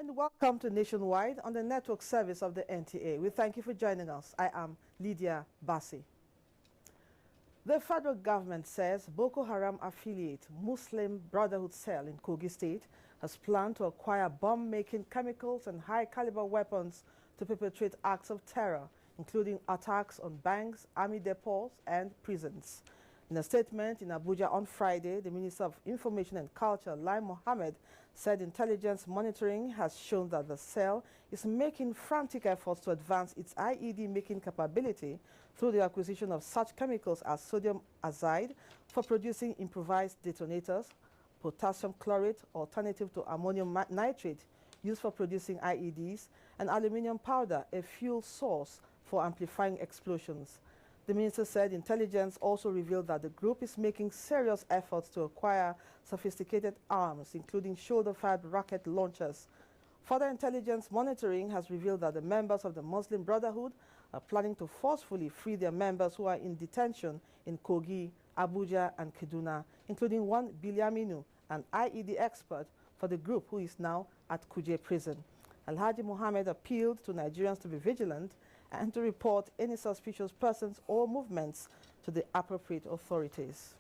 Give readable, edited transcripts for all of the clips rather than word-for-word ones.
And welcome to Nationwide on the network service of the NTA. We thank you for joining us. I am Lydia Bassi. The federal government says Boko Haram affiliate Muslim Brotherhood cell in Kogi State has planned to acquire bomb-making chemicals and high-caliber weapons to perpetrate acts of terror, including attacks on banks, army depots, and prisons. In a statement in Abuja on Friday, the Minister of Information and Culture, Lai Mohammed, said intelligence monitoring has shown that the cell is making frantic efforts to advance its IED-making capability through the acquisition of such chemicals as sodium azide for producing improvised detonators, potassium chlorate, alternative to ammonium nitrate used for producing IEDs, and aluminum powder, a fuel source for amplifying explosions. The minister said intelligence also revealed that the group is making serious efforts to acquire sophisticated arms, including shoulder-fired rocket launchers. Further intelligence monitoring has revealed that the members of the Muslim Brotherhood are planning to forcefully free their members who are in detention in Kogi, Abuja, and Kaduna, including one Bilyaminu, an IED expert for the group who is now at Kuje prison. Alhaji Mohammed appealed to Nigerians to be vigilant and to report any suspicious persons or movements to the appropriate authorities.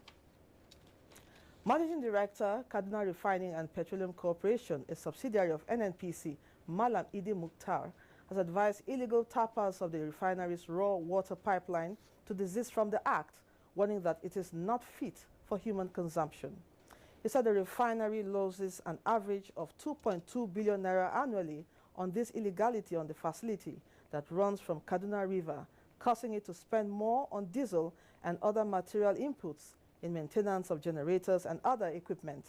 Managing Director, Kaduna Refining and Petroleum Corporation, a subsidiary of NNPC, Malam Idi Mukhtar, has advised illegal tappers of the refinery's raw water pipeline to desist from the act, warning that it is not fit for human consumption. He said the refinery loses an average of 2.2 billion naira annually on this illegality on the facility that runs from Kaduna River, causing it to spend more on diesel and other material inputs in maintenance of generators and other equipment.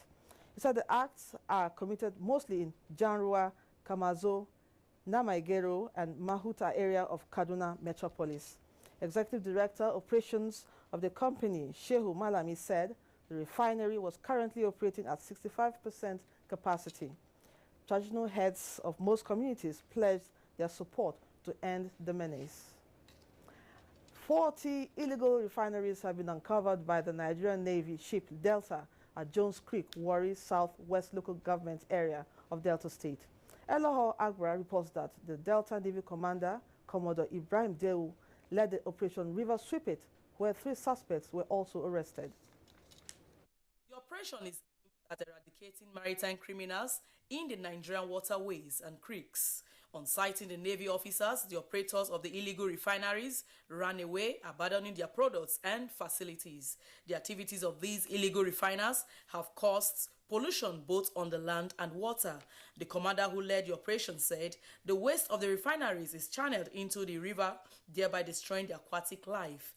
He said the acts are committed mostly in Janrua, Kamazo, Namaigero, and Mahuta area of Kaduna metropolis. Executive Director, Operations of the company, Shehu Malami, said the refinery was currently operating at 65% capacity. Traditional heads of most communities pledged their support to end the menace. 40 illegal refineries have been uncovered by the Nigerian Navy ship Delta at Jones Creek, Warri, southwest local government area of Delta State. Eloho Agbra reports that the Delta Navy commander, Commodore Ibrahim Deu, led the Operation River Sweep It, where 3 suspects were also arrested. The operation is at eradicating maritime criminals in the Nigerian waterways and creeks. On citing the Navy officers, the operators of the illegal refineries ran away, abandoning their products and facilities. The activities of these illegal refiners have caused pollution both on the land and water. The commander who led the operation said the waste of the refineries is channeled into the river, thereby destroying the aquatic life.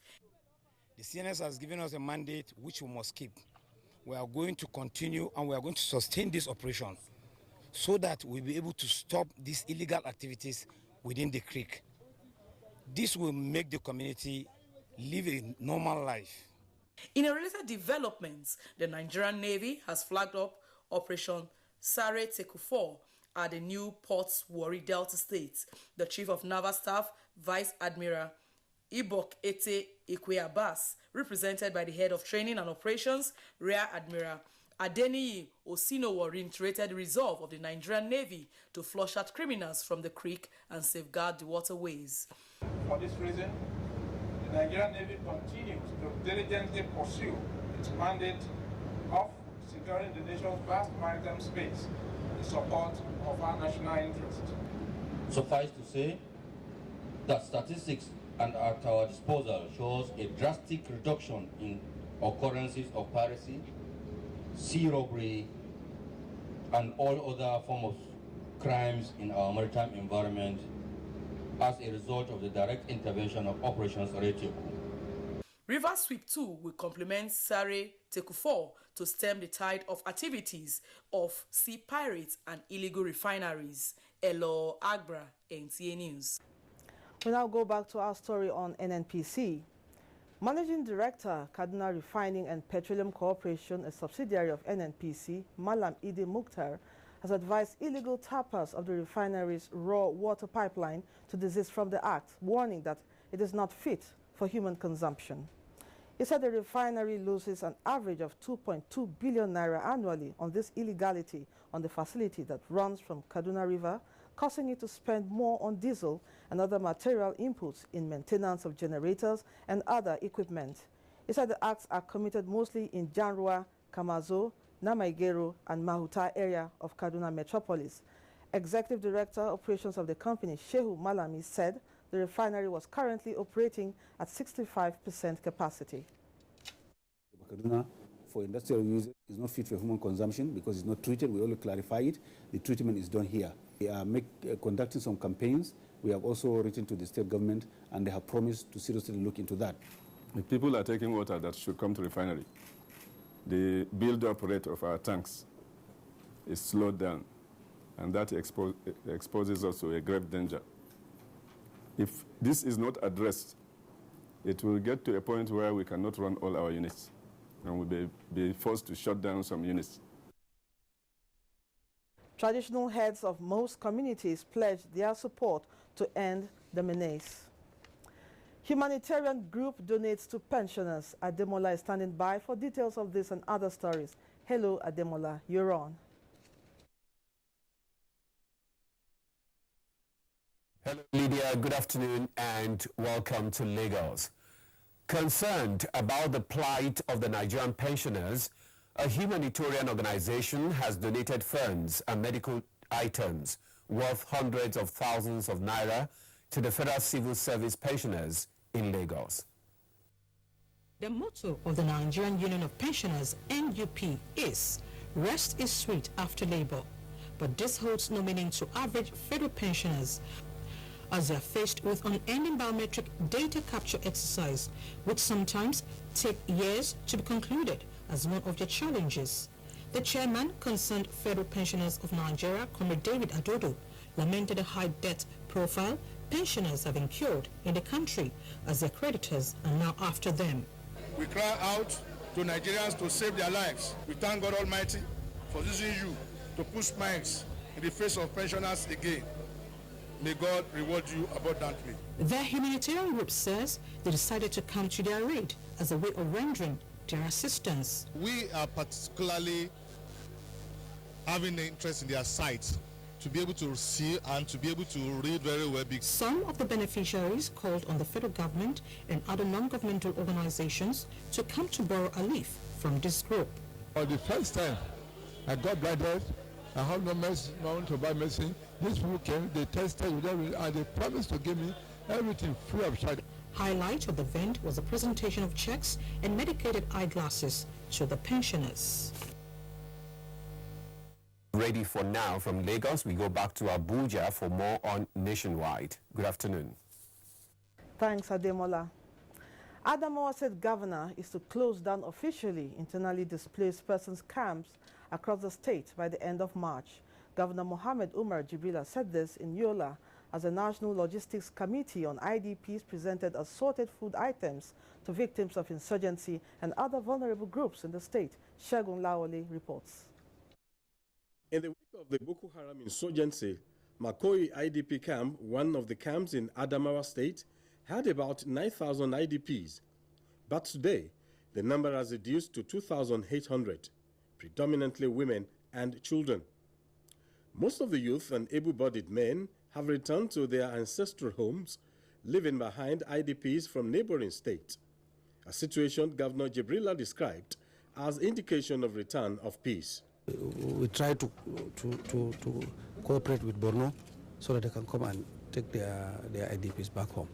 The CNS has given us a mandate which we must keep. We are going to continue and we are going to sustain this operation so that we'll be able to stop these illegal activities within the creek. This will make the community live a normal life. In a related development, the Nigerian Navy has flagged up Operation Sare Teku 4 at the new Ports Warri Delta State. The Chief of Naval Staff, Vice Admiral Ibok Ete Ikwe Abbas, represented by the Head of Training and Operations, Rear Admiral Adeniyi Osinowo, reiterated the resolve of the Nigerian Navy to flush out criminals from the creek and safeguard the waterways. For this reason, the Nigerian Navy continues to diligently pursue its mandate of securing the nation's vast maritime space in support of our national interest. Suffice to say that statistics and at our disposal shows a drastic reduction in occurrences of piracy, sea robbery, and all other forms of crimes in our maritime environment as a result of the direct intervention of Operations Sare-Teku. River Sweep 2 will complement Sare Teku 4 to stem the tide of activities of sea pirates and illegal refineries. Elo Agbra, NTA News. We now go back to our story on NNPC. Managing Director, Kaduna Refining and Petroleum Corporation, a subsidiary of NNPC, Malam Idi Mukhtar, has advised illegal tappers of the refinery's raw water pipeline to desist from the act, warning that it is not fit for human consumption. He said the refinery loses an average of 2.2 billion naira annually on this illegality on the facility that runs from Kaduna River, causing it to spend more on diesel and other material inputs in maintenance of generators and other equipment. He said the acts are committed mostly in Janrua, Kamazo, Namaigero and Mahuta area of Kaduna Metropolis. Executive Director Operations of the company, Shehu Malami, said the refinery was currently operating at 65% capacity. Kaduna, for industrial use, is not fit for human consumption because it's not treated. We only clarify it. The treatment is done here. We are conducting some campaigns. We have also written to the state government, and they have promised to seriously look into that. The people are taking water that should come to refinery. The build-up rate of our tanks is slowed down, and that exposes us to a grave danger. If this is not addressed, it will get to a point where we cannot run all our units, and we'll be forced to shut down some units. Traditional heads of most communities pledged their support to end the menace. Humanitarian group donates to pensioners. Ademola is standing by for details of this and other stories. Hello, Ademola, you're on. Hello, Lydia. Good afternoon and welcome to Lagos. Concerned about the plight of the Nigerian pensioners, a humanitarian organization has donated funds and medical items worth hundreds of thousands of naira to the Federal Civil Service pensioners in Lagos. The motto of the Nigerian Union of Pensioners, NUP, is "Rest is sweet after labor." But this holds no meaning to average federal pensioners, as they are faced with unending biometric data capture exercise, which sometimes take years to be concluded as one of their challenges. The chairman, Concerned Federal Pensioners of Nigeria, Comrade David Adodo, lamented the high debt profile pensioners have incurred in the country as their creditors are now after them. We cry out to Nigerians to save their lives. We thank God Almighty for using you to push smiles in the face of pensioners again. May God reward you abundantly. The humanitarian group says they decided to come to their aid as a way of rendering their assistance. We are particularly having an interest in their sight to be able to see and to be able to read very well. Some of the beneficiaries called on the federal government and other non-governmental organizations to come to borrow a leaf from this group. For the first time, I got blinded. I have no medicine, I want to buy medicine. These people came, they tested with everything, and they promised to give me everything free of charge. Highlight of the event was the presentation of checks and medicated eyeglasses to the pensioners. Ready for now from Lagos, we go back to Abuja for more on Nationwide. Good afternoon. Thanks, Ademola. Adamawa State Governor is to close down officially internally displaced persons camps across the state by the end of March. Governor Mohammed Umar Jibrila said this in Yola as the National Logistics Committee on IDPs presented assorted food items to victims of insurgency and other vulnerable groups in the state. Shegun Laoli reports. In the wake of the Boko Haram insurgency, Makoyi IDP camp, one of the camps in Adamawa State, had about 9,000 IDPs. But today, the number has reduced to 2,800, predominantly women and children. Most of the youth and able-bodied men have returned to their ancestral homes, leaving behind IDPs from neighboring states, a situation Governor Jibrila described as indication of return of peace. We try to cooperate with Borno so that they can come and take their IDPs back home.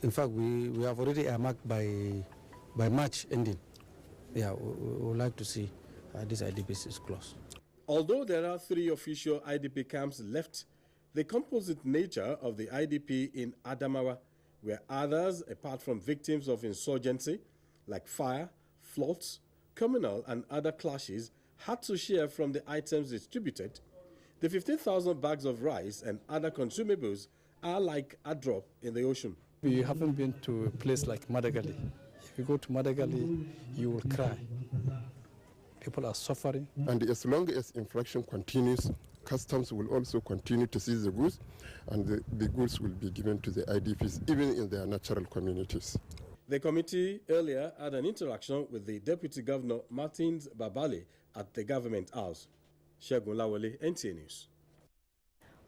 In fact, we have already earmarked by March ending. Yeah, we would like to see these IDPs is closed. Although there are 3 official IDP camps left, the composite nature of the IDP in Adamawa, where others, apart from victims of insurgency, like fire, floods, communal and other clashes, had to share from the items distributed, the 15,000 bags of rice and other consumables are like a drop in the ocean. We haven't been to a place like Madagali. If you go to Madagali, you will cry. People are suffering. And as long as infraction continues, customs will also continue to seize the goods, and the goods will be given to the IDPs, even in their natural communities. The committee earlier had an interaction with the Deputy Governor Martins Babale at the Government House. Shegun Lawale, NTA News.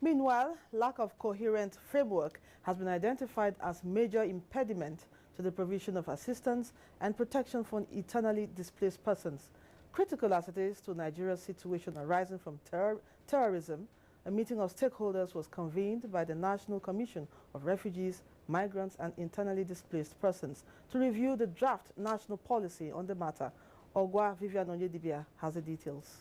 Meanwhile, lack of coherent framework has been identified as major impediment to the provision of assistance and protection for internally displaced persons. Critical as it is to Nigeria's situation arising from terrorism, a meeting of stakeholders was convened by the National Commission of Refugees, Migrants and Internally Displaced Persons to review the draft national policy on the matter. Ogwa Vivian Onyedibia has the details.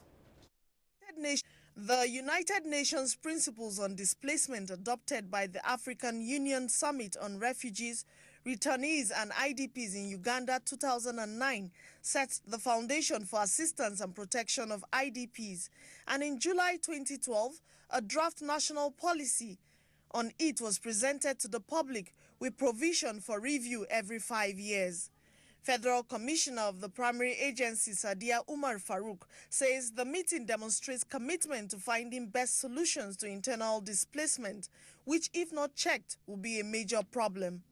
The United Nations Principles on Displacement adopted by the African Union Summit on Refugees, Returnees and IDPs in Uganda 2009 sets the foundation for assistance and protection of IDPs. And in July 2012, a draft national policy on it was presented to the public with provision for review every 5 years. Federal Commissioner of the Primary Agency, Sadia Umar Farouk, says the meeting demonstrates commitment to finding best solutions to internal displacement, which, if not checked, will be a major problem.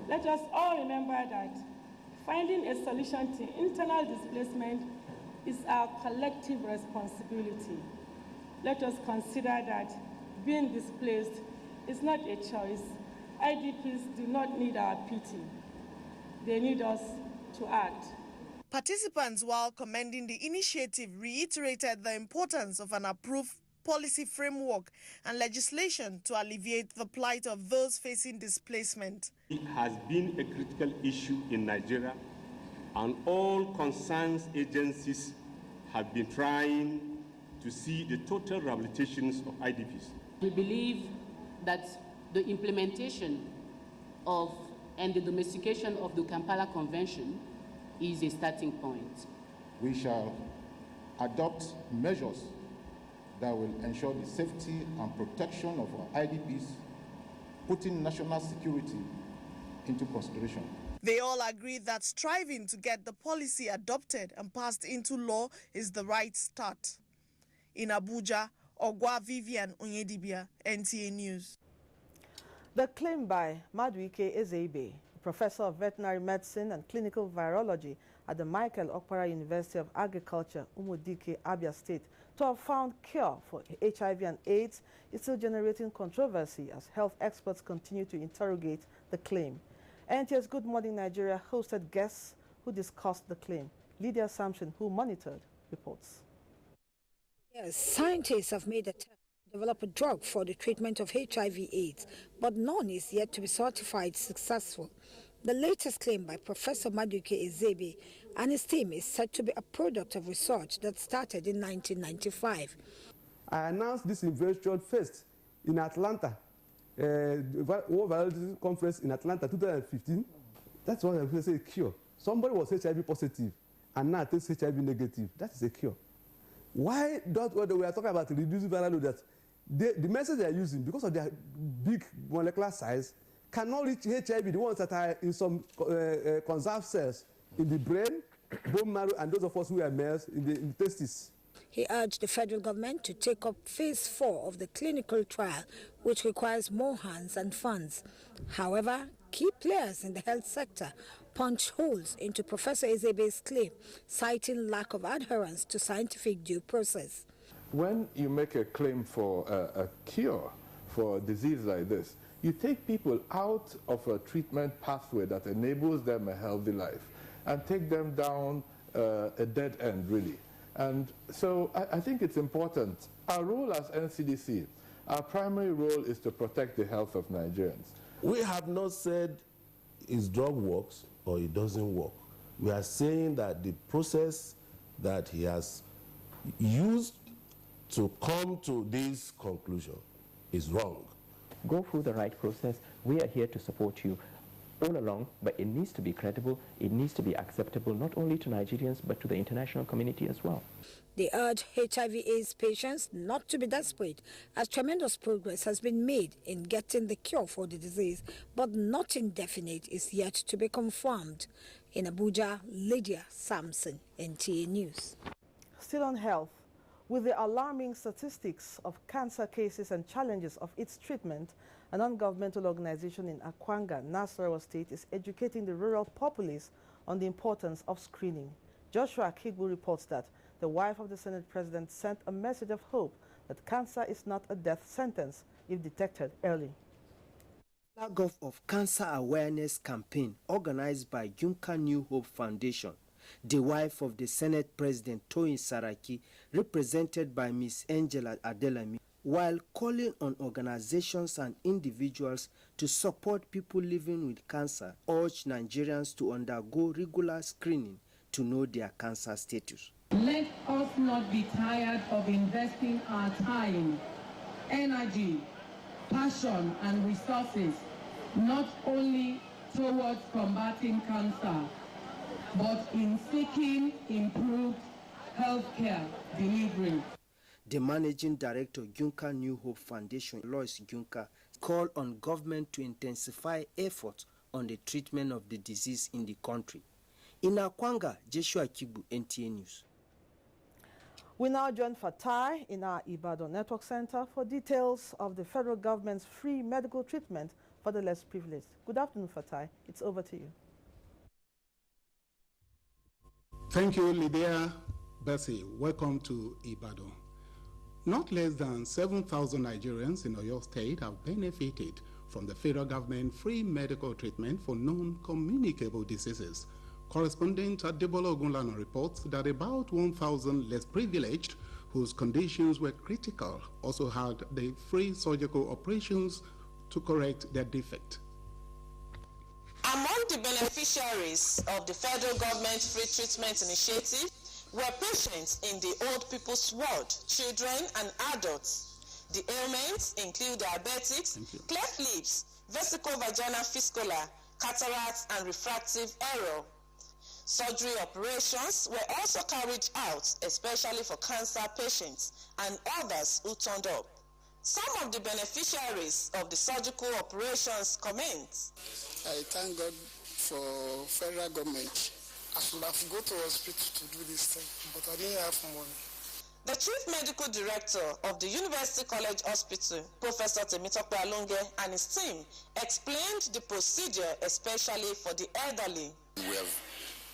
Let us all remember that finding a solution to internal displacement is our collective responsibility. Let us consider that being displaced is not a choice. IDPs do not need our pity. They need us to act. Participants, while commending the initiative, reiterated the importance of an approved policy framework and legislation to alleviate the plight of those facing displacement. It has been a critical issue in Nigeria, and all concerned agencies have been trying to see the total rehabilitations of IDPs. We believe that the implementation of and the domestication of the Kampala Convention is a starting point. We shall adopt measures that will ensure the safety and protection of our IDPs, putting national security into consideration. They all agree that striving to get the policy adopted and passed into law is the right start. In Abuja, Ogwa Vivian Onyedibia, NTA News. The claim by Maduike Ezeibe, professor of veterinary medicine and clinical virology at the Michael Okpara University of Agriculture, Umudike, Abia State, to have found cure for HIV and AIDS is still generating controversy as health experts continue to interrogate the claim. NTA's Good Morning Nigeria hosted guests who discussed the claim. Lydia Sampson, who monitored, reports. Yes, scientists have made attempts to develop a drug for the treatment of HIV/AIDS, but none is yet to be certified successful. The latest claim by Professor Maduike Ezeibe and his team is said to be a product of research that started in 1995. I announced this invention first in Atlanta, World Virology Conference in Atlanta 2015. That's what I say, a cure. Somebody was HIV positive and now takes HIV negative. That is a cure. Why don't we are talking about reducing viral load, that the message they are using, because of their big molecular size, cannot reach HIV, the ones that are in some conserved cells in the brain, bone marrow, and those of us who are males in the testes. He urged the federal government to take up phase 4 of the clinical trial, which requires more hands and funds. However, key players in the health sector punched holes into Professor Ezeibe's claim, citing lack of adherence to scientific due process. When you make a claim for a cure for a disease like this, you take people out of a treatment pathway that enables them a healthy life and take them down a dead end, really. And so I think it's important. Our role as NCDC, our primary role is to protect the health of Nigerians. We have not said his drug works or it doesn't work. We are saying that the process that he has used to come to this conclusion is wrong. Go through the right process. We are here to support you all along, but it needs to be credible, it needs to be acceptable not only to Nigerians but to the international community as well. They urge HIV/AIDS patients not to be desperate, as tremendous progress has been made in getting the cure for the disease, but nothing definite is yet to be confirmed. In Abuja, Lydia Sampson, NTA News. Still on health, with the alarming statistics of cancer cases and challenges of its treatment, A non-governmental organization in Akwanga, Nasarawa State, is educating the rural populace on the importance of screening. Joshua Akigbu reports that the wife of the Senate President sent a message of hope that cancer is not a death sentence if detected early. Flag off of Cancer Awareness Campaign organized by Junka New Hope Foundation. The wife of the Senate President Toyin Saraki, represented by Ms. Angela Adelami, while calling on organizations and individuals to support people living with cancer, urged Nigerians to undergo regular screening to know their cancer status. Let us not be tired of investing our time, energy, passion, and resources not only towards combating cancer, but in seeking improved healthcare delivery. The managing director of Junka New Hope Foundation, Lois Junka, called on government to intensify efforts on the treatment of the disease in the country. In Akwanga, Joshua Kibu, NTA News. We now join Fatai in our Ibadan Network Center for details of the federal government's free medical treatment for the less privileged. Good afternoon, Fatai. It's over to you. Thank you, Lydia Bessie. Welcome to Ibadan. Not less than 7,000 Nigerians in Oyo State have benefited from the federal government free medical treatment for non-communicable diseases. Correspondent Adebola Ogunlana reports that about 1,000 less privileged, whose conditions were critical, also had the free surgical operations to correct their defect. Among the beneficiaries of the federal government free treatment initiative were patients in the old people's ward, children and adults. The ailments include diabetics, cleft lips, vesicovaginal fistula, cataracts, and refractive error. Surgery operations were also carried out, especially for cancer patients and others who turned up. Some of the beneficiaries of the surgical operations comment. I thank God for federal government. I should have go to hospital to do this thing, but I didn't have money. The Chief Medical Director of the University College Hospital, Professor Temitope Alonge, and his team explained the procedure, especially for the elderly. We have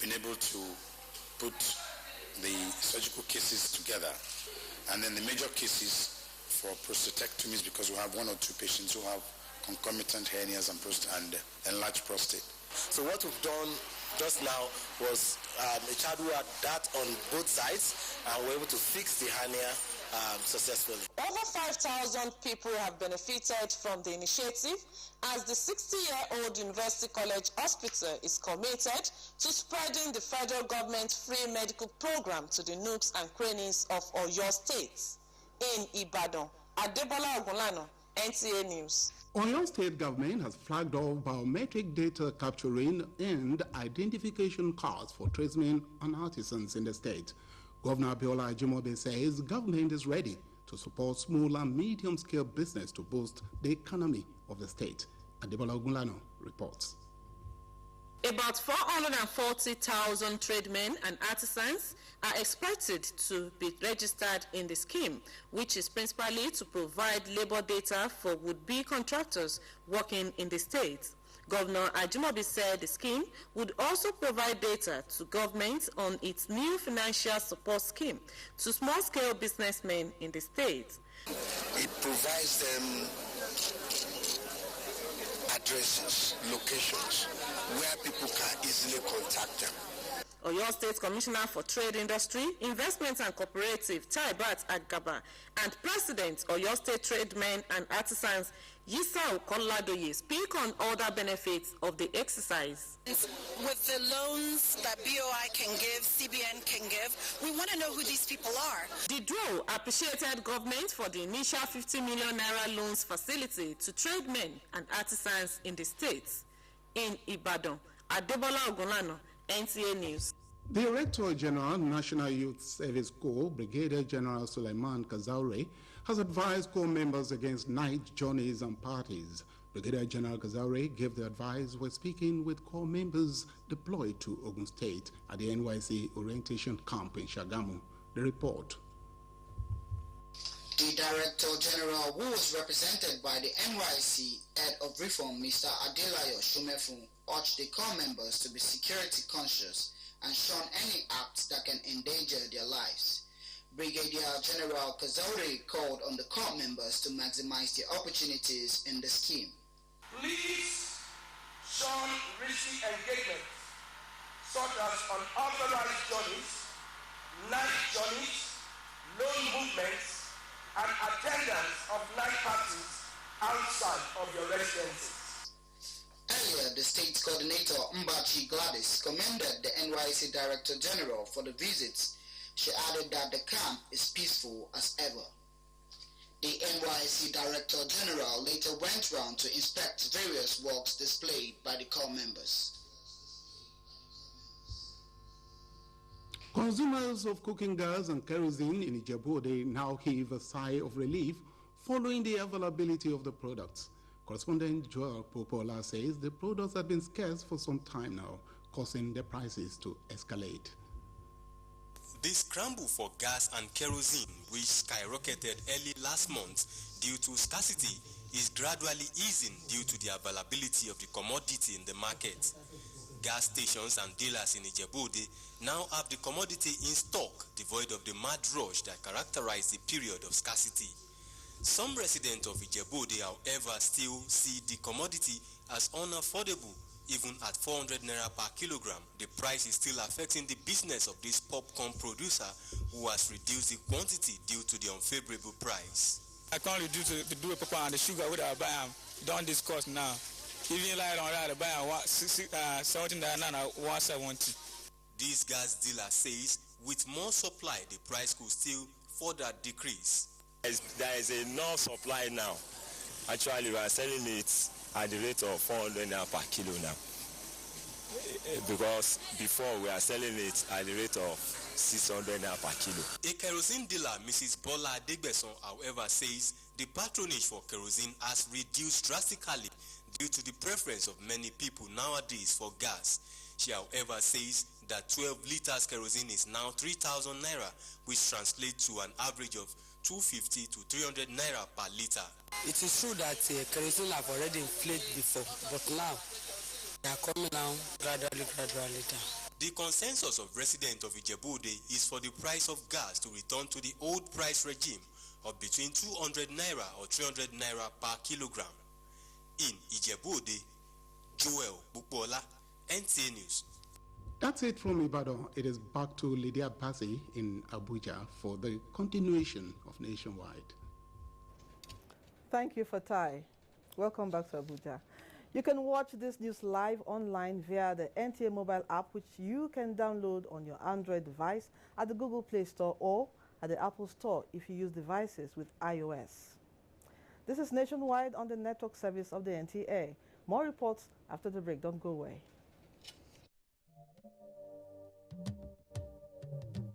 been able to put the surgical cases together, and then the major cases for prostatectomies, because we have one or two patients who have concomitant hernias and enlarged prostate. So what we've done just now was a child who had that on both sides, and we're able to fix the hernia successfully. Over 5,000 people have benefited from the initiative, as the 60-year-old University College Hospital is committed to spreading the federal government free medical program to the nooks and crannies of Oyo State. In Ibadan, Adebola Ogunlana, NTA News. Oyo State government has flagged off biometric data capturing and identification cards for tradesmen and artisans in the state. Governor Abiola Ajimobi says government is ready to support small and medium-scale business to boost the economy of the state. Adebola Ogunlana reports. About 440,000 tradesmen and artisans are expected to be registered in the scheme, which is principally to provide labor data for would-be contractors working in the state. Governor Ajimobi said the scheme would also provide data to government on its new financial support scheme to small-scale businessmen in the state. It provides them addresses, locations, where people can easily contact them. Oyo State Commissioner for Trade Industry, Investment and Cooperative, Taibat Agaba, and President Oyo State Tradesmen and Artisans, Yisa Okoladoye, speak on other benefits of the exercise. With the loans that BOI can give, CBN can give, we want to know who these people are. The DRO appreciated government for the initial 50 million naira loans facility to tradesmen and artisans in the states. In Ibadan, Adebola Ogunlana, NTA News. The Director General, National Youth Service Corps, Brigadier General Suleiman Kazaure, has advised corps members against night journeys and parties. Brigadier General Kazaure gave the advice when speaking with corps members deployed to Ogun State at the NYC orientation camp in Shagamu. The report. The Director General, who was represented by the NYSC Head of Reform, Mr. Adelayo Shumefun, urged the corps members to be security conscious and shun any acts that can endanger their lives. Brigadier General Kazauri called on the corps members to maximize the opportunities in the scheme. Please shun risky engagements such as unauthorized journeys, night journeys, lone movements, and attendance of night parties outside of your residences. Earlier, the state coordinator Mbachi Gladys commended the NYSC Director General for the visits. She added that the camp is peaceful as ever. The NYSC Director General later went round to inspect various works displayed by the corps members. Consumers of cooking gas and kerosene in Ijebu now heave a sigh of relief following the availability of the products. Correspondent Joel Popola says the products have been scarce for some time now, causing the prices to escalate. The scramble for gas and kerosene, which skyrocketed early last month due to scarcity, is gradually easing due to the availability of the commodity in the market. Gas stations and dealers in Ijebu now have the commodity in stock, devoid of the mad rush that characterized the period of scarcity. Some residents of Ijebu, however, still see the commodity as unaffordable. Even at 400 naira per kilogram, the price is still affecting the business of this popcorn producer who has reduced the quantity due to the unfavorable price. I can't reduce the do popcorn and the sugar with I buy don't discuss now. Even like on that, I buy 17 naira 170. This gas dealer says with more supply, the price could still further decrease. There is enough supply now. Actually, we are selling it at the rate of 400 naira per kilo now. Because before we are selling it at the rate of 600 naira per kilo. A kerosene dealer, Mrs. Bola Adegbeson, however, says the patronage for kerosene has reduced drastically due to the preference of many people nowadays for gas. She, however, says that 12 liters kerosene is now 3,000 naira, which translates to an average of 250 to 300 naira per liter. It is true that kerosene have already inflated before, but now they are coming down gradually down. The consensus of residents of Ijebu is for the price of gas to return to the old price regime of between 200 naira or 300 naira per kilogram. In Ijebu, Joel Bupola, NTA News. That's it from Ibadan. It is back to Lydia Bassi in Abuja for the continuation of Nationwide. Thank you, Fatai. Welcome back to Abuja. You can watch this news live online via the NTA mobile app, which you can download on your Android device at the Google Play Store or at the Apple Store if you use devices with iOS. This is Nationwide on the network service of the NTA. More reports after the break. Don't go away.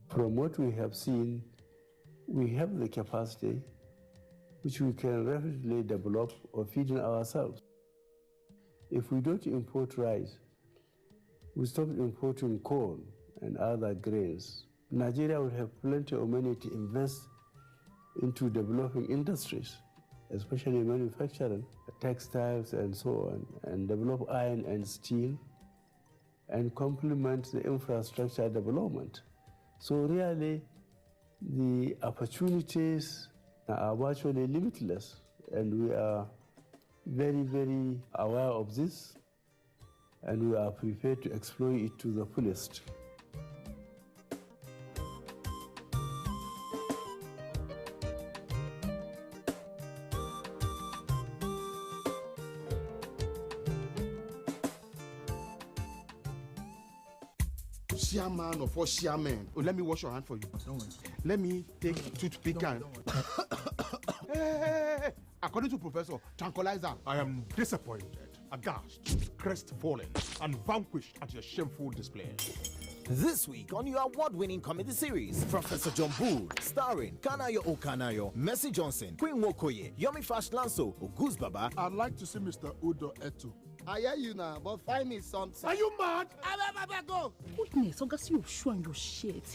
From what we have seen, we have the capacity which we can rapidly develop or feed in ourselves. If we don't import rice, we stop importing corn and other grains, Nigeria will have plenty of money to invest into developing industries, especially manufacturing, textiles and so on, and develop iron and steel, and complement the infrastructure development. So really, the opportunities are virtually limitless, and we are very, very aware of this, and we are prepared to exploit it to the fullest. Chairman of all chairmen. Oh, let me wash your hand for you. Don't worry. Let me take toothpick and... Hey. According to Professor Tranquilizer, I am disappointed, aghast, crestfallen, and vanquished at your shameful display. This week on your award-winning comedy series, Professor John Bull, starring Kanayo Okanayo, Mercy Johnson, Queen Wokoye, Yomi Fash Lanso, Oguz Baba. I'd like to see Mr. Udo Etu. I hear you now, but find me something. Are you mad? Go. Goodness, August, you show your shit.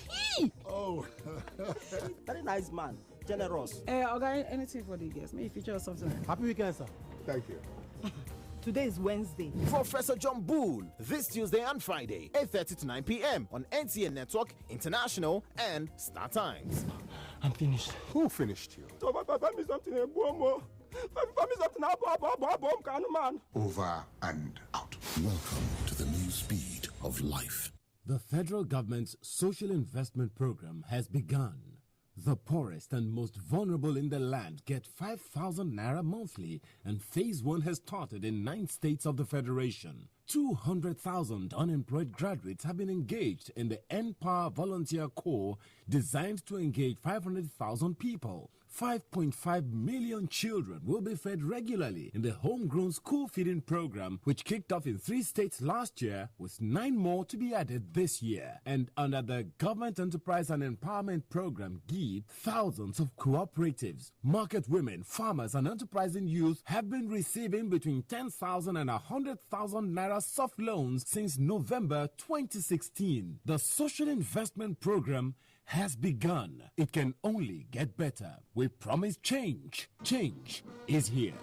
Oh. Very nice man. generous. Okay, anything for the guests. Maybe feature or something. Happy weekend, sir. Thank you. Today is Wednesday. Professor John Bull, this Tuesday and Friday, 8:30 to 9 p.m. on NTA Network, International, and Star Times. I'm finished. Who finished you? Over and out. Welcome to the new speed of life. The federal government's social investment program has begun. The poorest and most vulnerable in the land get 5,000 naira monthly, and phase 1 has started in 9 states of the federation. 200,000 unemployed graduates have been engaged in the N-Power Volunteer Corps, designed to engage 500,000 people. 5.5 million children will be fed regularly in the homegrown school feeding program, which kicked off in 3 states last year, with 9 more to be added this year. And under the Government Enterprise and Empowerment Program, GEEP, thousands of cooperatives, market women, farmers, and enterprising youth have been receiving between 10,000 and 100,000 naira soft loans since November 2016. The Social Investment Program has begun. It can only get better. We promise change. Change is here.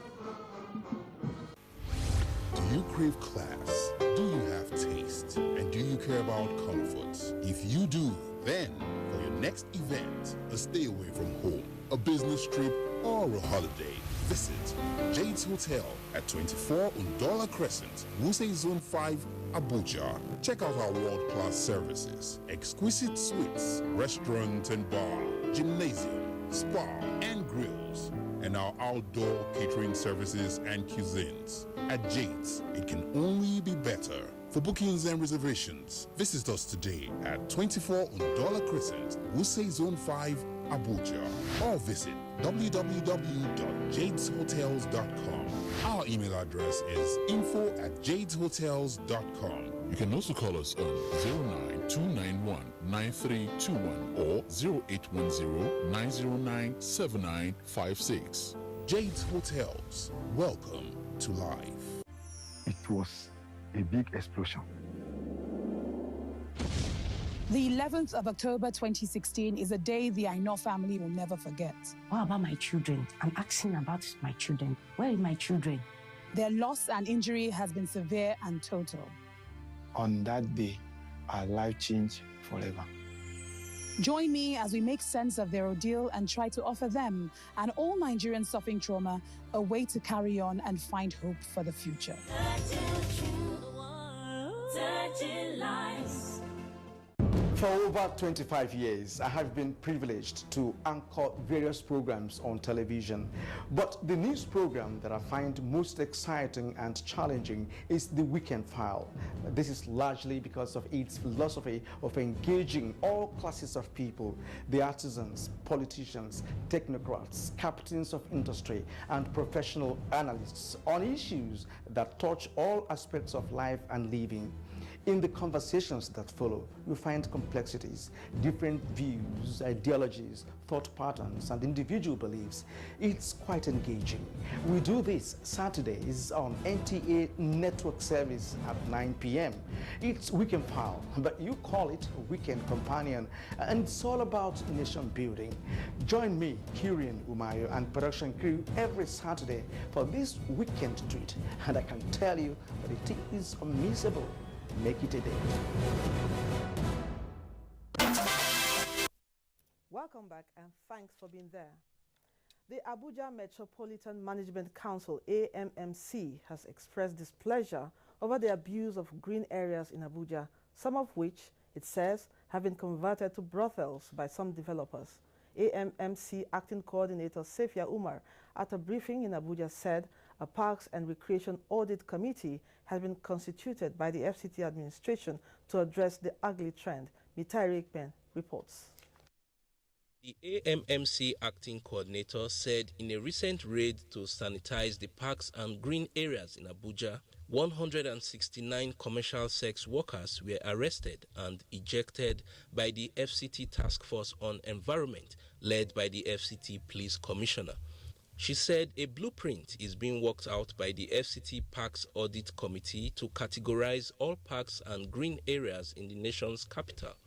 Do you crave class? Do you have taste? And do you care about comfort? If you do, then for your next event, a stay away from home, a business trip, or a holiday, visit Jade's Hotel at 24 Undola Crescent, Wuse Zone 5, Abuja. Check out our world-class services, exquisite suites, restaurant and bar, gymnasium, spa and grills, and our outdoor catering services and cuisines. At Jade's, it can only be better. For bookings and reservations, visit us today at 24 Undola Crescent, Wuse Zone 5, Abuja, or visit www.jadeshotels.com. Our email address is info@jadeshotels.com. You can also call us on 09291-9321 or 0810-909-7956. Jade's Hotels. Welcome to life. It was a big explosion. The 11th of October 2016 is a day the Aino family will never forget. What about my children? I'm asking about my children. Where are my children? Their loss and injury has been severe and total. On that day, our life changed forever. Join me as we make sense of their ordeal and try to offer them and all Nigerians suffering trauma a way to carry on and find hope for the future. For over 25 years, I have been privileged to anchor various programs on television. But the news program that I find most exciting and challenging is The Weekend File. This is largely because of its philosophy of engaging all classes of people, the artisans, politicians, technocrats, captains of industry, and professional analysts on issues that touch all aspects of life and living. In the conversations that follow, you find complexities, different views, ideologies, thought patterns, and individual beliefs. It's quite engaging. We do this Saturdays on NTA Network Service at 9 p.m. It's Weekend File, but you call it Weekend Companion, and it's all about nation building. Join me, Kirian Umayo, and production crew every Saturday for this weekend treat, and I can tell you that it is unmissable. Make it a day. Welcome back and thanks for being there. The Abuja Metropolitan Management Council, AMMC, has expressed displeasure over the abuse of green areas in Abuja, some of which, it says, have been converted to brothels by some developers. AMMC Acting Coordinator Safia Umar, at a briefing in Abuja, said a Parks and Recreation Audit Committee has been constituted by the FCT administration to address the ugly trend. Mitai Ekben reports. The AMMC acting coordinator said in a recent raid to sanitize the parks and green areas in Abuja, 169 commercial sex workers were arrested and ejected by the FCT Task Force on Environment, led by the FCT Police Commissioner. She said a blueprint is being worked out by the FCT Parks Audit Committee to categorize all parks and green areas in the nation's capital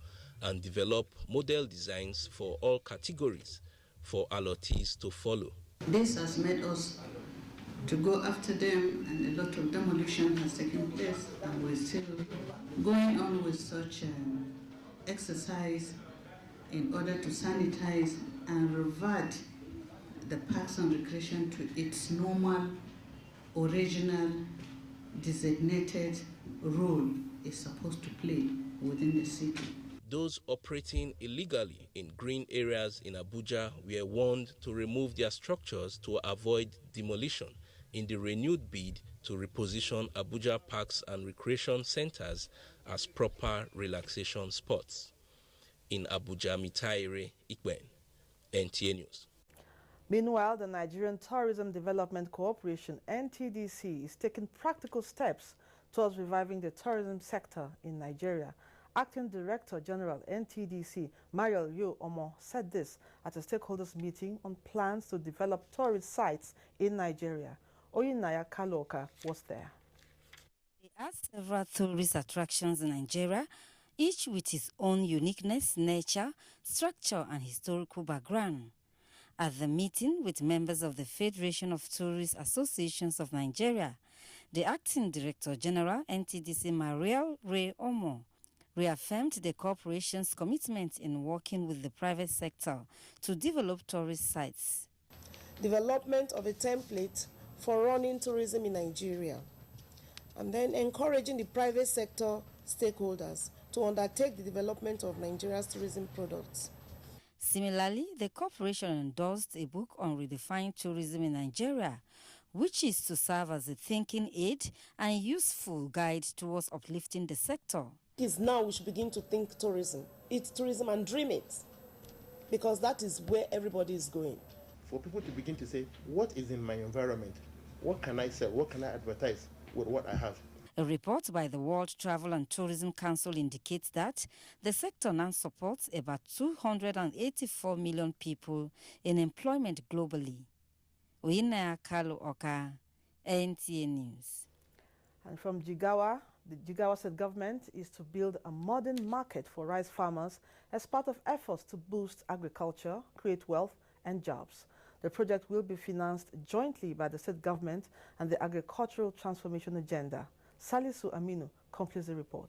and develop model designs for all categories. for allottees to follow. This has made us to go after them, and a lot of demolition has taken place, and we're still going on with such exercise in order to sanitize and revert the Parks and Recreation to its normal, original, designated role it's supposed to play within the city. Those operating illegally in green areas in Abuja were warned to remove their structures to avoid demolition in the renewed bid to reposition Abuja parks and recreation centers as proper relaxation spots. In Abuja, Mitaire Ikben, NTA News. Meanwhile, the Nigerian Tourism Development Corporation, NTDC, is taking practical steps towards reviving the tourism sector in Nigeria. Acting Director General NTDC, Mariel Yo Omo, said this at a stakeholders meeting on plans to develop tourist sites in Nigeria. Oyinaya Kaloka was there. There are several tourist attractions in Nigeria, each with its own uniqueness, nature, structure, and historical background. At the meeting with members of the Federation of Tourist Associations of Nigeria, the Acting Director General NTDC, Mariel Ray Omo, reaffirmed the corporation's commitment in working with the private sector to develop tourist sites. Development of a template for running tourism in Nigeria, and then encouraging the private sector stakeholders to undertake the development of Nigeria's tourism products. Similarly, the corporation endorsed a book on redefining tourism in Nigeria, which is to serve as a thinking aid and useful guide towards uplifting the sector. It's now we should begin to think tourism, eat tourism and dream it, because that is where everybody is going. For people to begin to say, what is in my environment? What can I sell? What can I advertise with what I have? A report by the World Travel and Tourism Council indicates that the sector now supports about 284 million people in employment globally. Uina Kalu Oka, NTA News. And from Jigawa, the Jigawa state government is to build a modern market for rice farmers as part of efforts to boost agriculture, create wealth and jobs. The project will be financed jointly by the state government and the Agricultural Transformation Agenda. Salisu Aminu completes the report.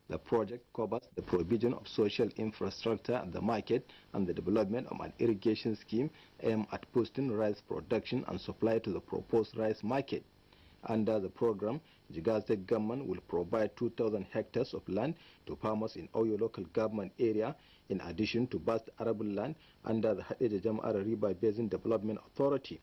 The project covers the provision of social infrastructure at the market and the development of an irrigation scheme aimed at boosting rice production and supply to the proposed rice market. Under the program, Jigawa State government will provide 2,000 hectares of land to farmers in Oyo local government area, in addition to vast arable land under the Hadeja Jama'ar River Basin Development Authority.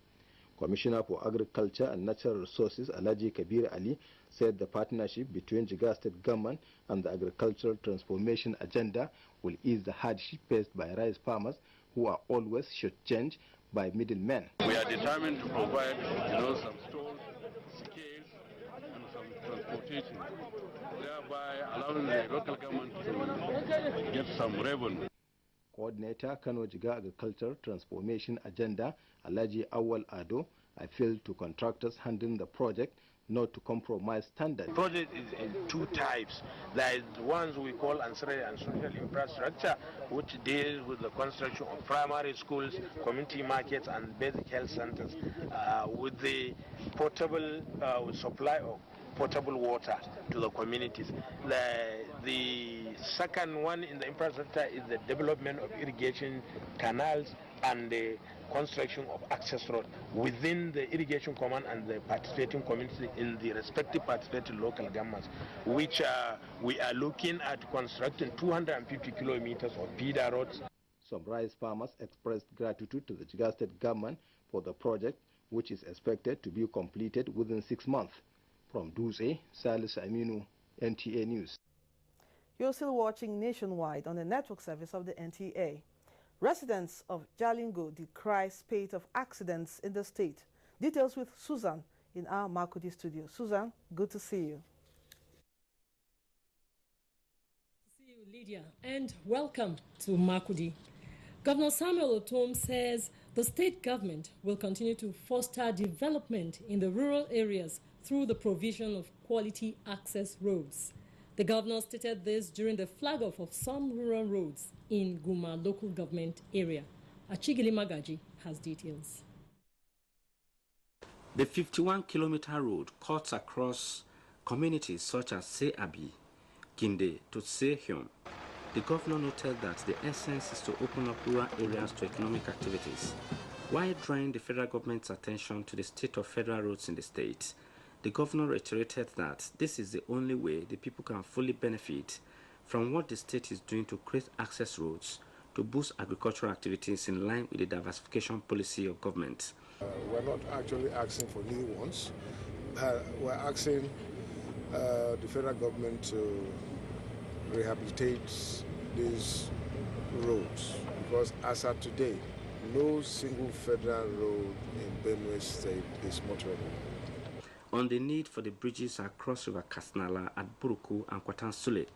Commissioner for Agriculture and Natural Resources, Alhaji Kabir Ali, said the partnership between Jigawa State government and the Agricultural Transformation Agenda will ease the hardship faced by rice farmers who are always shortchanged by middlemen. We are determined to provide, some stores, scales, and some transportation, thereby allowing the local government to get some revenue. Coordinator Kano Jigawa Agricultural Transformation Agenda, Alhaji Awal Ado, appealed to contractors handling the project not to compromise standards. The project is in two types. There is the ones we call ancillary and social infrastructure, which deals with the construction of primary schools, community markets, and basic health centers, with the portable supply of potable water to the communities. The second one in the infrastructure is the development of irrigation canals and the construction of access road within the irrigation command and the participating community in the respective participating local governments, which we are looking at constructing 250 kilometers of feeder roads. Some rice farmers expressed gratitude to the Jigawa State government for the project, which is expected to be completed within 6 months. From Duse, Salis Aminu, NTA News. You're still watching Nationwide on the network service of the NTA. Residents of Jalingo decry spate of accidents in the state. Details with Susan in our Makudi studio. Susan, good to see you. See you, Lydia, and welcome to Makudi. Governor Samuel Otom says the state government will continue to foster development in the rural areas through the provision of quality access roads. The governor stated this during the flag-off of some rural roads in Guma local government area. Achigili Magaji has details. The 51-kilometer road cuts across communities such as Seabi, Kinde to Sehyum. The governor noted that the essence is to open up rural areas to economic activities. While drawing the federal government's attention to the state of federal roads in the state, the governor reiterated that this is the only way the people can fully benefit from what the state is doing to create access roads to boost agricultural activities in line with the diversification policy of government. We're not actually asking for new ones. We're asking the federal government to rehabilitate these roads, because as of today, no single federal road in Benue State is motorable. On the need for the bridges across River Kasnala at Buruku and Kwatansule,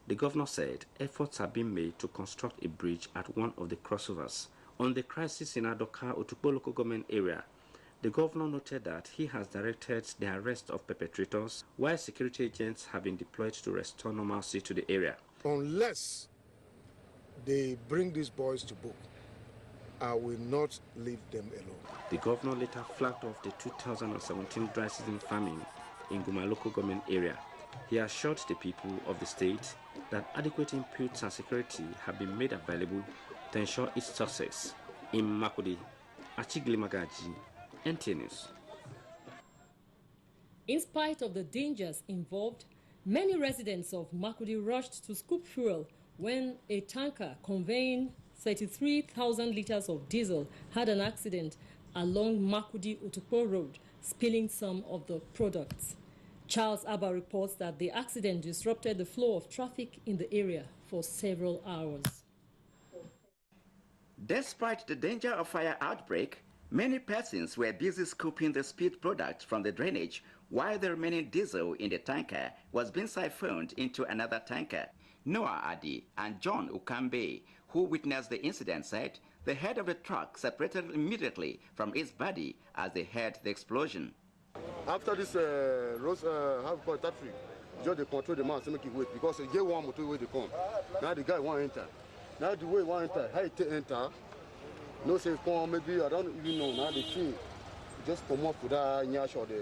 the governor said efforts have been made to construct a bridge at one of the crossovers. On the crisis in Adoka, Otukpo local government area, the governor noted that he has directed the arrest of perpetrators, while security agents have been deployed to restore normalcy to the area. Unless they bring these boys to book, I will not leave them alone. The governor later flagged off the 2017 dry season famine in Guma local government area. He assured the people of the state that adequate inputs and security have been made available to ensure its success. In Makudi, Achigli Magaji, NTA News. In spite of the dangers involved, many residents of Makudi rushed to scoop fuel when a tanker conveying 33,000 liters of diesel had an accident along Makudi-Otukpo Road, spilling some of the products. Charles Abba reports that the accident disrupted the flow of traffic in the area for several hours. Despite the danger of fire outbreak, many persons were busy scooping the spilled product from the drainage while the remaining diesel in the tanker was being siphoned into another tanker. Noah Adi and John Ukambe, who witnessed the incident, said the head of the truck separated immediately from its body as they heard the explosion. After this rose, how we call it, that tree, just they control the man to make it wait, because they get one motor way they come. Now the guy won't enter. Now the way he won't enter, how he enter, no say come, maybe I don't even know. Now the tree just come up with that nyash or the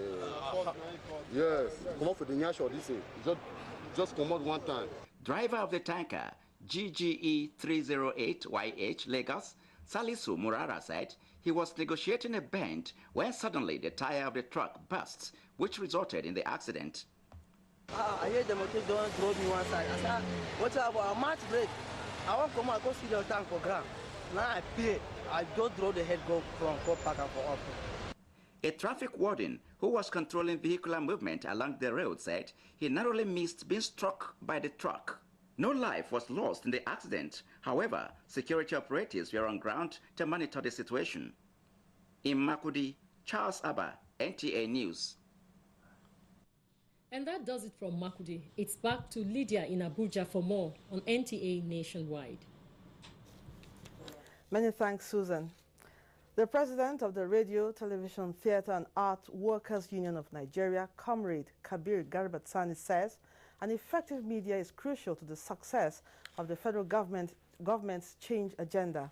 yes, come up with the nyash or this thing. Just come out one time. Driver of the tanker, GGE 308YH Lagos, Salisu Murara, said he was negotiating a bend when suddenly the tire of the truck burst, which resulted in the accident. I heard the motor don't throw me one side. I said, what's about a match break? I want to come and go see the tank for ground. Now I pay. I don't throw the head go from Park and for off. A traffic warden who was controlling vehicular movement along the road said he narrowly missed being struck by the truck. No life was lost in the accident. However, security operatives were on ground to monitor the situation. In Makudi, Charles Abba, NTA News. And that does it from Makudi. It's back to Lydia in Abuja for more on NTA Nationwide. Many thanks, Susan. The president of the Radio, Television, Theatre and Art Workers Union of Nigeria, Comrade Kabir Garbatsani, says an effective media is crucial to the success of the federal government's change agenda.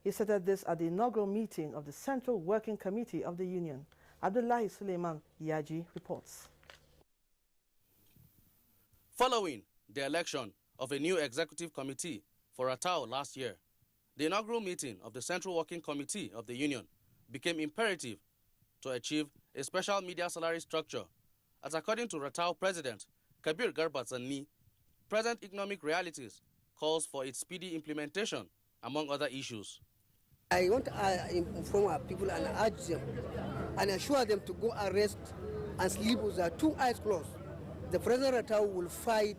He stated this at the inaugural meeting of the Central Working Committee of the Union. Abdullahi Suleiman Yaji reports. Following the election of a new executive committee for Ratao last year, the inaugural meeting of the Central Working Committee of the Union became imperative to achieve a special media salary structure, as according to Ratao President Kabir Garbatsani, present economic realities calls for its speedy implementation, among other issues. I want to inform our people and urge them and assure them to go arrest and sleep with their two eyes closed. The President Ratao will fight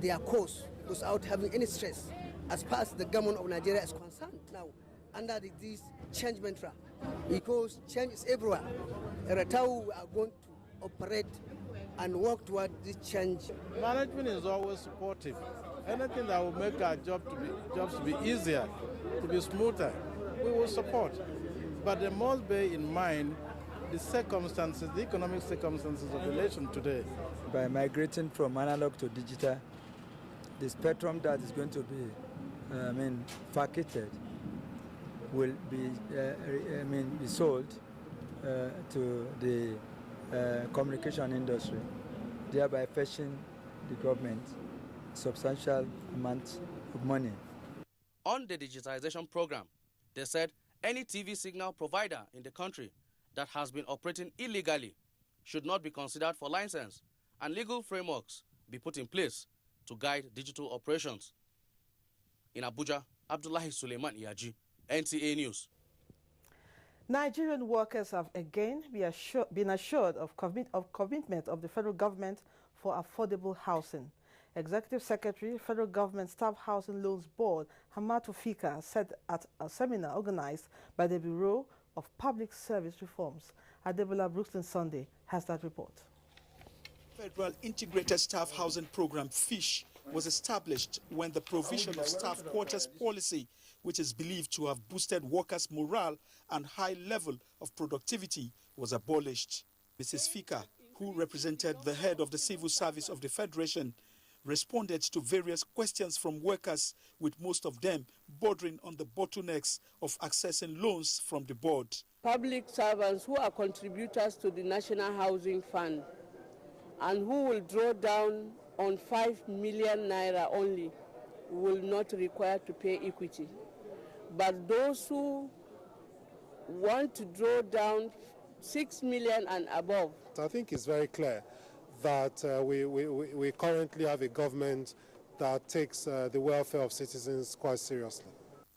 their cause without having any stress, as far as the government of Nigeria is concerned now, under this change mantra, because change is everywhere. Ratau are going to operate and work toward this change. Management is always supportive. Anything that will make our jobs to be easier, to be smoother, we will support. But there must be in mind the circumstances, the economic circumstances of the nation today. By migrating from analog to digital, the spectrum that is going to be, vacated will be, be sold to the communication industry, thereby fetching the government substantial amount of money. On the digitization program, they said any TV signal provider in the country that has been operating illegally should not be considered for license, and legal frameworks be put in place to guide digital operations. In Abuja, Abdullahi Suleiman Iyaji, NTA News. Nigerian workers have again been assured of commitment of the federal government for affordable housing. Executive Secretary, Federal Government Staff Housing Loans Board, Hamatu Fika, said at a seminar organized by the Bureau of Public Service Reforms. Adebola Brooklyn Sunday has that report. Federal Integrated Staff Housing Program, FISH, was established when the provision of staff quarters policy, which is believed to have boosted workers' morale and high level of productivity, was abolished. Mrs. Fika, who represented the head of the civil service of the Federation, responded to various questions from workers, with most of them bordering on the bottlenecks of accessing loans from the board. Public servants who are contributors to the National Housing Fund and who will draw down on 5 million naira only will not require to pay equity. But those who want to draw down 6 million and above. I think it's very clear that we currently have a government that takes the welfare of citizens quite seriously.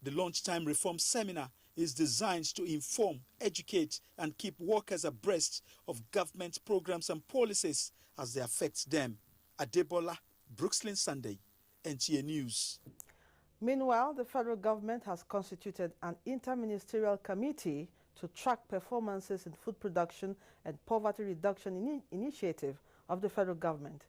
The lunchtime reform seminar is designed to inform, educate, and keep workers abreast of government programs and policies as they affect them. Adebola, Brooklyn Sunday, NTA News. Meanwhile, the federal government has constituted an interministerial committee to track performances in food production and poverty reduction initiative of the federal government.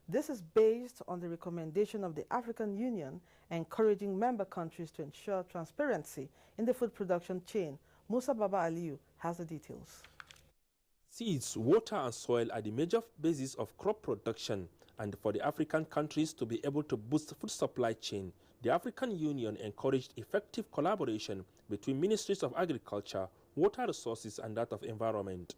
This is based on the recommendation of the African Union encouraging member countries to ensure transparency in the food production chain. Musa Baba Aliyu has the details. Seeds, water and soil are the major basis of crop production, and for the African countries to be able to boost food supply chain, the African Union encouraged effective collaboration between ministries of agriculture, water resources and that of environment.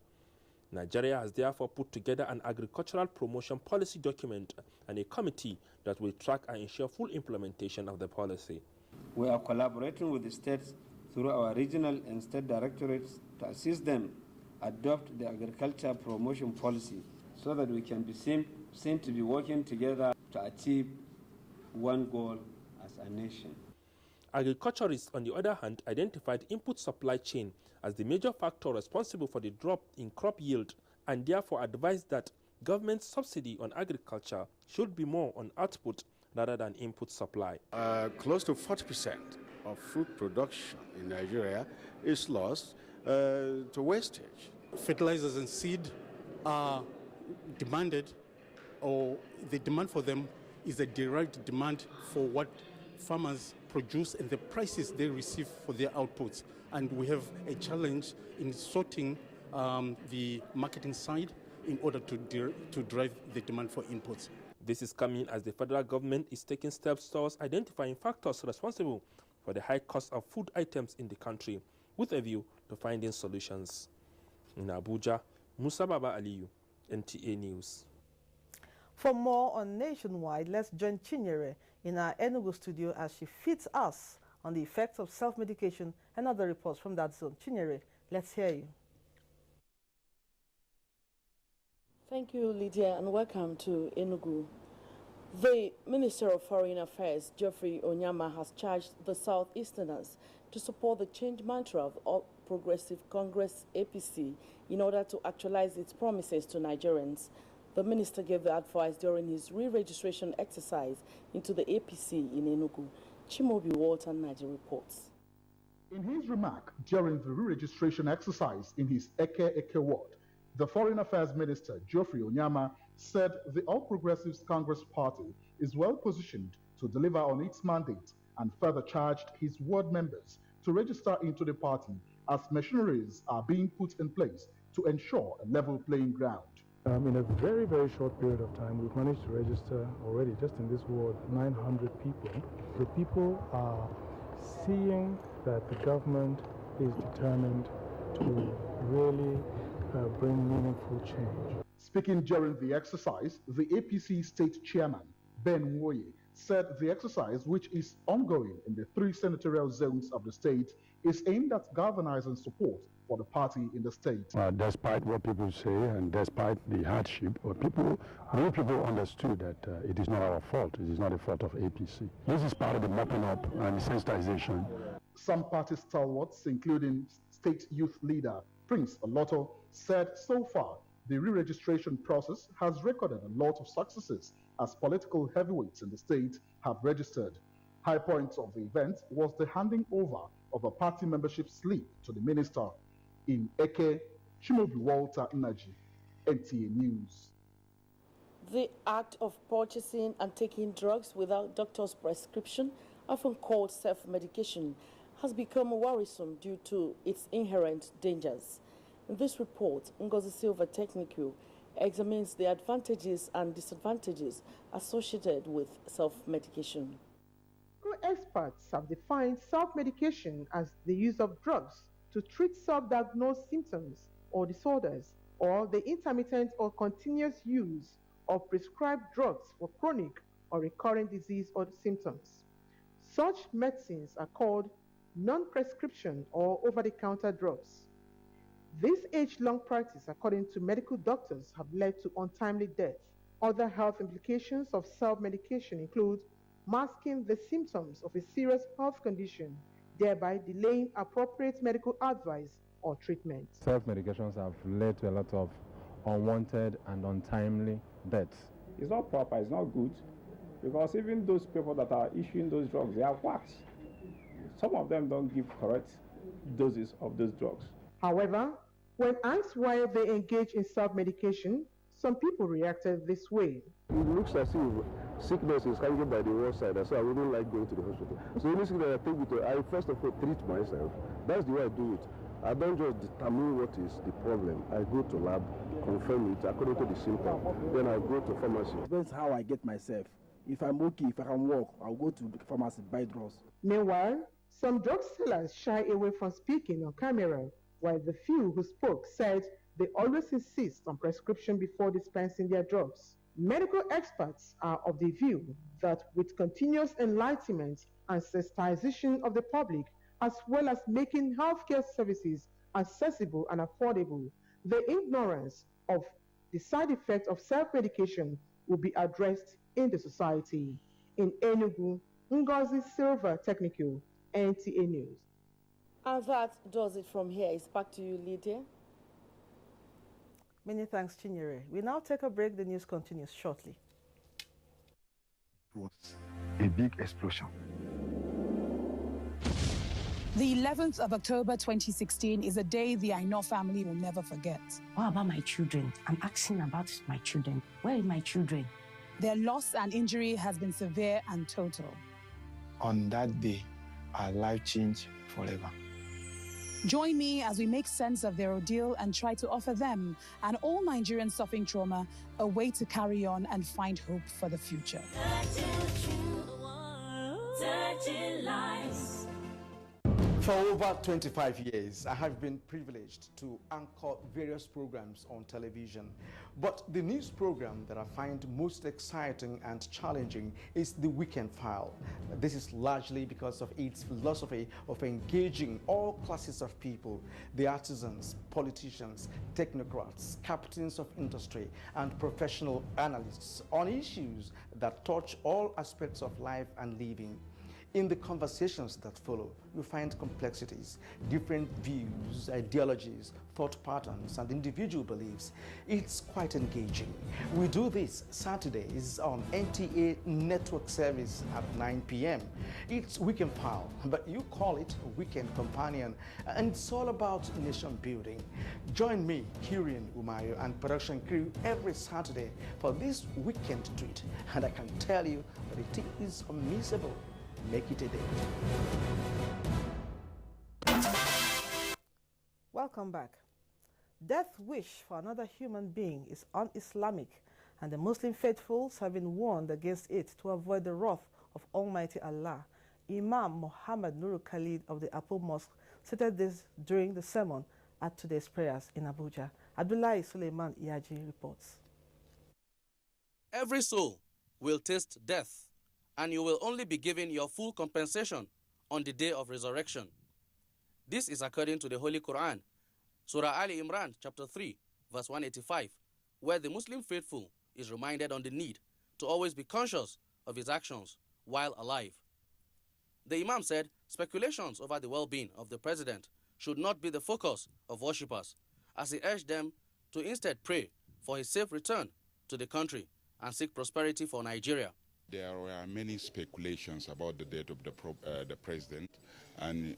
Nigeria has therefore put together an agricultural promotion policy document and a committee that will track and ensure full implementation of the policy. We are collaborating with the states through our regional and state directorates to assist them adopt the agriculture promotion policy so that we can be seen to be working together to achieve one goal as a nation. Agriculturists, on the other hand, identified input supply chain as the major factor responsible for the drop in crop yield and therefore advised that government subsidy on agriculture should be more on output rather than input supply. Close to 40% of food production in Nigeria is lost to wastage. Fertilizers and seed are demanded, or the demand for them is a direct demand for what farmers produce and the prices they receive for their outputs. And we have a challenge in sorting the marketing side in order to drive the demand for inputs. This is coming as the federal government is taking steps towards identifying factors responsible for the high cost of food items in the country, with a view to finding solutions. In Abuja, Musa Baba Aliyu, NTA News. For more on Nationwide, let's join Chinyere in our Enugu studio as she feeds us on the effects of self-medication and other reports from that zone. Chinyere, let's hear you. Thank you, Lydia, and welcome to Enugu. The Minister of Foreign Affairs, Geoffrey Onyama, has charged the Southeasterners to support the change mantra of All Progressive Congress, APC, in order to actualize its promises to Nigerians. The minister gave the advice during his re-registration exercise into the APC in Enugu. Chimobi Walter Naji reports. In his remark during the re-registration exercise in his Eke ward, the Foreign Affairs Minister, Geoffrey Onyama, said the All Progressives Congress Party is well positioned to deliver on its mandate and further charged his ward members to register into the party as machineries are being put in place to ensure a level playing ground. In a very, very short period of time, we've managed to register already, just in this ward, 900 people. The people are seeing that the government is determined to really bring meaningful change. Speaking during the exercise, the APC state chairman, Ben Nwoye, said the exercise, which is ongoing in the 3 senatorial zones of the state, is aimed at galvanizing support for the party in the state. Despite what people say and despite the hardship, many people understood that it is not our fault. It is not the fault of APC. This is part of the mopping up and sensitization. Some party stalwarts, including state youth leader Prince Oloto, said so far the re-registration process has recorded a lot of successes as political heavyweights in the state have registered. High point of the event was the handing over of a party membership slip to the minister. In Eke, Shimobi Walter Inaji, NTA News. The act of purchasing and taking drugs without doctor's prescription, often called self-medication, has become worrisome due to its inherent dangers. In this report, Ngozi Silva Technical examines the advantages and disadvantages associated with self-medication. Experts have defined self-medication as the use of drugs to treat self-diagnosed symptoms or disorders, or the intermittent or continuous use of prescribed drugs for chronic or recurrent disease or symptoms. Such medicines are called non-prescription or over-the-counter drugs. This age-long practice, according to medical doctors, have led to untimely death. Other health implications of self-medication include masking the symptoms of a serious health condition, thereby delaying appropriate medical advice or treatment. Self-medications have led to a lot of unwanted and untimely deaths. It's not proper, it's not good, because even those people that are issuing those drugs, they are quacks. Some of them don't give correct doses of those drugs. However, when asked why they engage in self-medication, some people reacted this way. It looks as if sickness is hanging by the wayside, so I wouldn't like going to the hospital. So any sickness I take it to, I first of all treat myself. That's the way I do it. I don't just determine what is the problem. I go to lab, confirm it according to the symptom. Then I go to pharmacy. Depends how I get myself. If I'm okay, if I can walk, I'll go to the pharmacy, buy drugs. Meanwhile, some drug sellers shy away from speaking on camera, while the few who spoke said they always insist on prescription before dispensing their drugs. Medical experts are of the view that with continuous enlightenment and sensitization of the public, as well as making healthcare services accessible and affordable, the ignorance of the side effects of self-medication will be addressed in the society. In Enugu, Ngozi Silva Technical, NTA News. And that does it from here. It's back to you, Lydia. Many thanks, Chinyere. We now take a break. The news continues shortly. It was a big explosion. The 11th of October 2016 is a day the Aino family will never forget. What about my children? I'm asking about my children. Where are my children? Their loss and injury has been severe and total. On that day, our life changed forever. Join me as we make sense of their ordeal and try to offer them and all Nigerians suffering trauma a way to carry on and find hope for the future. For over 25 years, I have been privileged to anchor various programs on television. But the news program that I find most exciting and challenging is The Weekend File. This is largely because of its philosophy of engaging all classes of people, the artisans, politicians, technocrats, captains of industry, and professional analysts on issues that touch all aspects of life and living. In the conversations that follow, you find complexities, different views, ideologies, thought patterns, and individual beliefs. It's quite engaging. We do this Saturdays on NTA Network Service at 9 p.m. It's Weekend File, but you call it Weekend Companion, and it's all about nation building. Join me, Kirian Umayo, and production crew every Saturday for this weekend treat, and I can tell you that it is unmissable. Make it a day. Welcome back. Death wish for another human being is un-Islamic, and the Muslim faithfuls have been warned against it to avoid the wrath of Almighty Allah. Imam Muhammad Nuru Khalid of the Apple Mosque stated this during the sermon at today's prayers in Abuja. Abdullahi Suleiman Iyaji reports. Every soul will taste death, and you will only be given your full compensation on the day of resurrection. This is according to the Holy Quran, Surah Ali Imran, chapter 3, verse 185, where the Muslim faithful is reminded on the need to always be conscious of his actions while alive. The Imam said speculations over the well-being of the president should not be the focus of worshippers, as he urged them to instead pray for his safe return to the country and seek prosperity for Nigeria. There were many speculations about the death of the president, and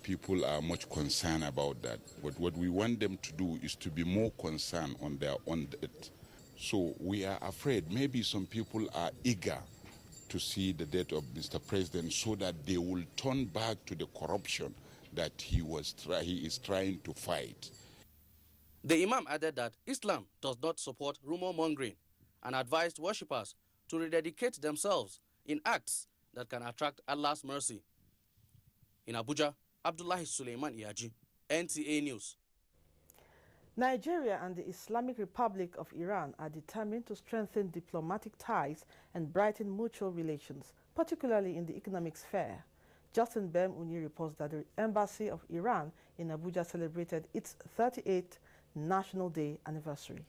people are much concerned about that. But what we want them to do is to be more concerned on their own death. So we are afraid maybe some people are eager to see the death of Mr. President so that they will turn back to the corruption that he is trying to fight. The Imam added that Islam does not support rumor mongering and advised worshippers to rededicate themselves in acts that can attract Allah's mercy. In Abuja, Abdullahi Suleiman Iyaji, NTA News. Nigeria and the Islamic Republic of Iran are determined to strengthen diplomatic ties and brighten mutual relations, particularly in the economic sphere. Justin Bem-Unyi reports that the Embassy of Iran in Abuja celebrated its 38th National Day anniversary.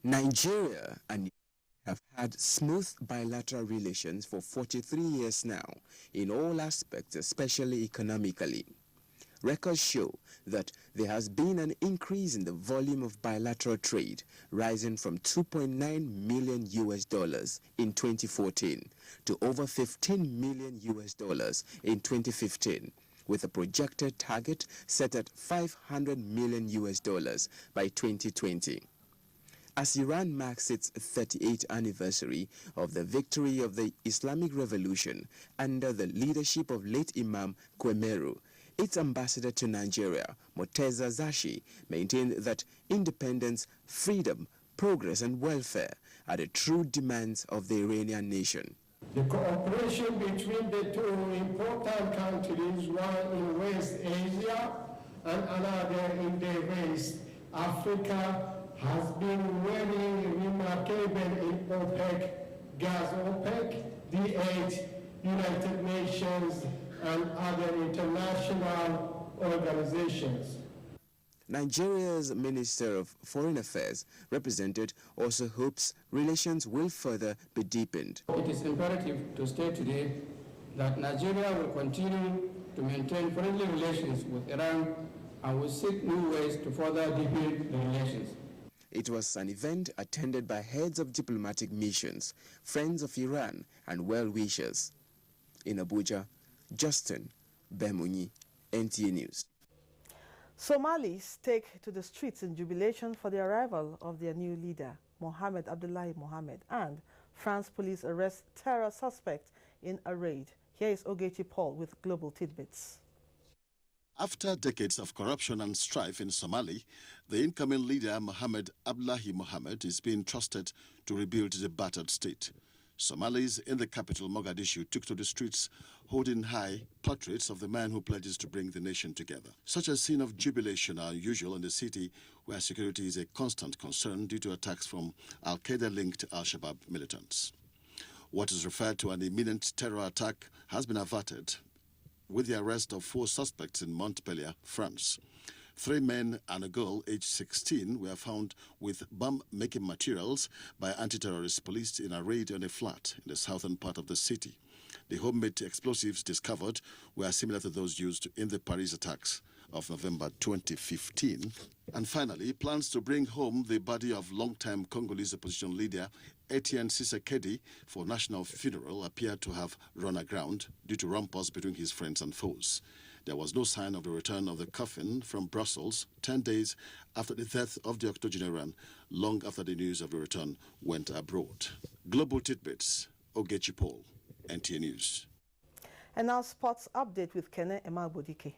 Nigeria and have had smooth bilateral relations for 43 years now, in all aspects, especially economically. Records show that there has been an increase in the volume of bilateral trade, rising from $2.9 million in 2014 to over $15 million in 2015, with a projected target set at $500 million by 2020. As Iran marks its 38th anniversary of the victory of the Islamic Revolution under the leadership of late Imam Kwemeru, its ambassador to Nigeria, Moteza Zashi, maintained that independence, freedom, progress and welfare are the true demands of the Iranian nation. The cooperation between the two important countries, one in West Asia and another in the West Africa, has been very remarkable in OPEC, gas OPEC, D8, United Nations, and other international organizations. Nigeria's Minister of Foreign Affairs represented also hopes relations will further be deepened. It is imperative to state today that Nigeria will continue to maintain friendly relations with Iran and will seek new ways to further deepen the relations. It was an event attended by heads of diplomatic missions, friends of Iran, and well-wishers. In Abuja, Justin Bem-Unyi, NTA News. Somalis take to the streets in jubilation for the arrival of their new leader, Mohamed Abdullahi Mohamed, and France police arrest terror suspect in a raid. Here is Ogechi Paul with Global Tidbits. After decades of corruption and strife in Somali, the incoming leader, Mohamed Abdullahi Mohamed, is being trusted to rebuild the battered state. Somalis in the capital, Mogadishu, took to the streets holding high portraits of the man who pledges to bring the nation together. Such a scene of jubilation are usual in the city, where security is a constant concern due to attacks from Al-Qaeda-linked Al-Shabaab militants. What is referred to an imminent terror attack has been averted with the arrest of 4 suspects in Montpellier, France. 3 men and a girl aged 16 were found with bomb-making materials by anti-terrorist police in a raid on a flat in the southern part of the city. The homemade explosives discovered were similar to those used in the Paris attacks of November 2015. And finally, plans to bring home the body of long-time Congolese opposition leader Etienne Tshisekedi for national funeral appear to have run aground due to rumpus between his friends and foes. There was no sign of the return of the coffin from Brussels 10 days after the death of the octogenarian, long after the news of the return went abroad. Global Tidbits, Ogechi Paul, NTA News. And now sports update with Kene Emagbodike.